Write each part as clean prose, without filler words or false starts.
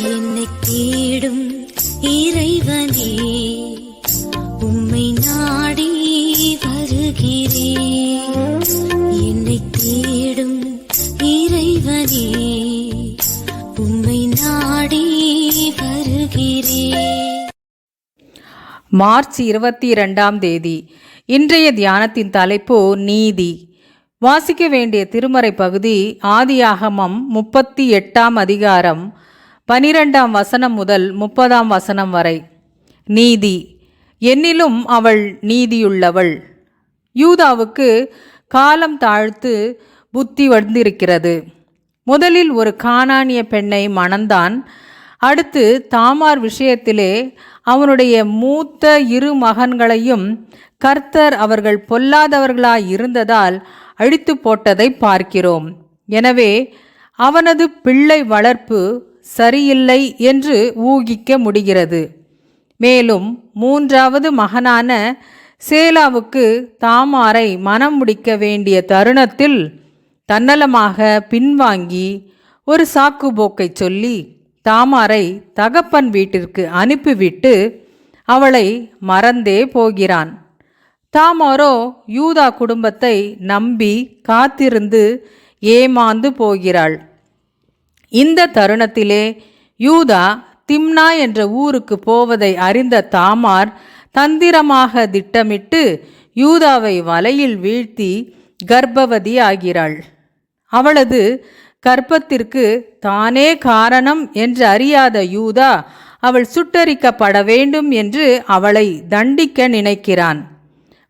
என்னை தேடும் இறைவனே, உம்மை நாடி வருகிறேன். என்னை தேடும் இறைவனே, உம்மை நாடி வருகிறேன். மார்ச் 22ஆம் தேதி. இன்றைய தியானத்தின் தலைப்பு நீதி. வாசிக்க வேண்டிய திருமறை பகுதி ஆதியாகமம் 38ஆம் அதிகாரம் 12ஆம் வசனம் முதல் 30ஆம் வசனம் வரை. நீதி. என்னிலும் அவள் நீதியுள்ளவள். யூதாவுக்கு காலம் தாழ்த்து புத்தி வந்திருக்கிறது. முதலில் ஒரு கானானிய பெண்ணை மணந்தான். அடுத்து தாமார் விஷயத்திலே அவனுடைய மூத்த 2 மகன்களையும் கர்த்தர் அவர்கள் பொல்லாதவர்களாய் இருந்ததால் அழித்து போட்டதை பார்க்கிறோம். எனவே அவனது பிள்ளை வளர்ப்பு சரியில்லை என்று ஊகிக்க முடிகிறது. மேலும் 3வது மகனான சேலாவுக்கு தாமாரை மனம் முடிக்க வேண்டிய தருணத்தில் தன்னலமாக பின்வாங்கி ஒரு சாக்குப்போக்கை சொல்லி தாமாரை தகப்பன் வீட்டிற்கு அனுப்பிவிட்டு அவளை மறந்தே போகிறான். தாமாரோ யூதா குடும்பத்தை நம்பி காத்திருந்து ஏமாந்து போகிறாள். இந்த தருணத்திலே யூதா திம்னா என்ற ஊருக்கு போவதை அறிந்த தாமார் தந்திரமாக திட்டமிட்டு யூதாவை வலையில் வீழ்த்தி கர்ப்பவதி ஆகிறாள். அவளது கர்ப்பத்திற்கு தானே காரணம் என்று அறியாத யூதா அவள் சுட்டரிக்கப்பட வேண்டும் என்று அவளை தண்டிக்க நினைக்கிறான்.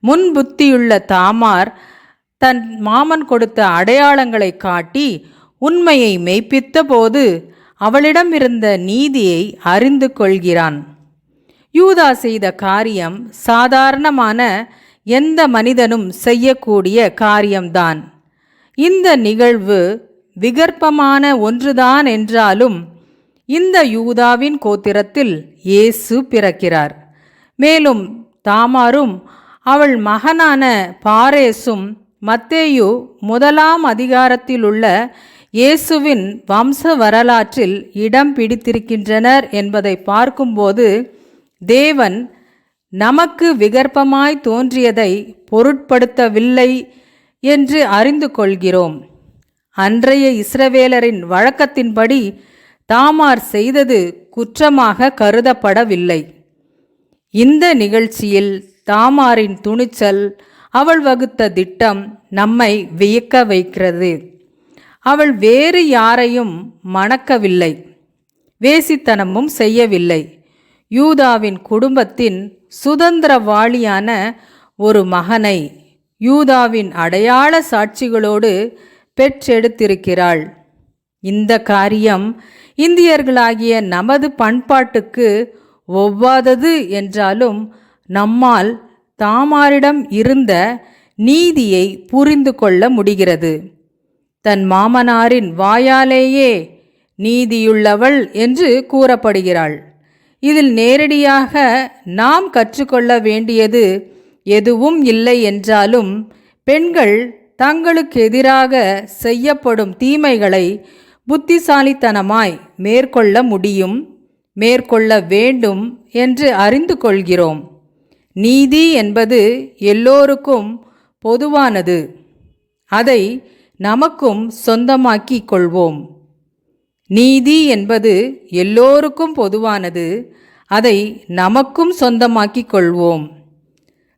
முன்புத்தியுள்ள தாமார் தன் மாமன் கொடுத்த அடையாளங்களை காட்டி உண்மையை மெய்ப்பித்த போது அவளிடம் இருந்த நீதியை அறிந்து கொள்கிறான். யூதா செய்த காரியம் சாதாரணமான எந்த மனிதனும் செய்யக்கூடிய காரியம்தான். இந்த நிகழ்வு விகற்பமான ஒன்றுதான் என்றாலும் இந்த யூதாவின் கோத்திரத்தில் இயேசு பிறக்கிறார். மேலும் தாமாரும் அவள் மகனான பாரேசும் மத்தேயு 1ஆம் அதிகாரத்திலுள்ள இயேசுவின் வம்ச வரலாற்றில் இடம் பிடித்திருக்கின்றனர் என்பதை பார்க்கும்போது தேவன் நமக்கு விகற்பமாய் தோன்றியதை பொருட்படுத்தவில்லை என்று அறிந்து கொள்கிறோம். அன்றைய இஸ்ரவேலரின் வழக்கத்தின்படி தாமார் செய்தது குற்றமாக கருதப்படவில்லை. இந்த நிகழ்ச்சியில் தாமாரின் துணிச்சல், அவள் வகுத்த திட்டம் நம்மை வியக்க வைக்கிறது. அவள் வேறு யாரையும் மணக்கவில்லை, வேசித்தனமும் செய்யவில்லை. யூதாவின் குடும்பத்தின் சுதந்திரவாளியான ஒரு மகனை யூதாவின் அடையாள சாட்சிகளோடு பெற்றெடுத்திருக்கிறாள். இந்த காரியம் இந்தியர்களாகிய நமது பண்பாட்டுக்கு ஒவ்வாதது என்றாலும் நம்மால் தாமாரிடம் இருந்த நீதியை புரிந்து கொள்ள முடிகிறது. தன் மாமனாரின் வாயாலேயே நீதியுள்ளவள் என்று கூறப்படுகிறாள். இதில் நேரடியாக நாம் கற்றுக்கொள்ள வேண்டியது எதுவும் இல்லை என்றாலும் பெண்கள் தங்களுக்கு எதிராக செய்யப்படும் தீமைகளை புத்திசாலித்தனமாய் மேற்கொள்ள முடியும், மேற்கொள்ள வேண்டும் என்று அறிந்து கொள்கிறோம். நீதி என்பது எல்லோருக்கும் பொதுவானது. அதை நமக்கும் சொந்தமாக்கிக் கொள்வோம். நீதி என்பது எல்லோருக்கும் பொதுவானது. அதை நமக்கும் சொந்தமாக்கிக் கொள்வோம்.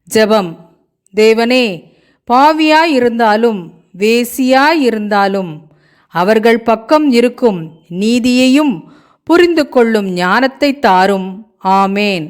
ஜெபம். தேவனே, பாவியாயிருந்தாலும் வேசியாயிருந்தாலும் அவர்கள் பக்கம் இருக்கும் நீதியையும் புரிந்து கொள்ளும் ஞானத்தை தாரும். ஆமேன்.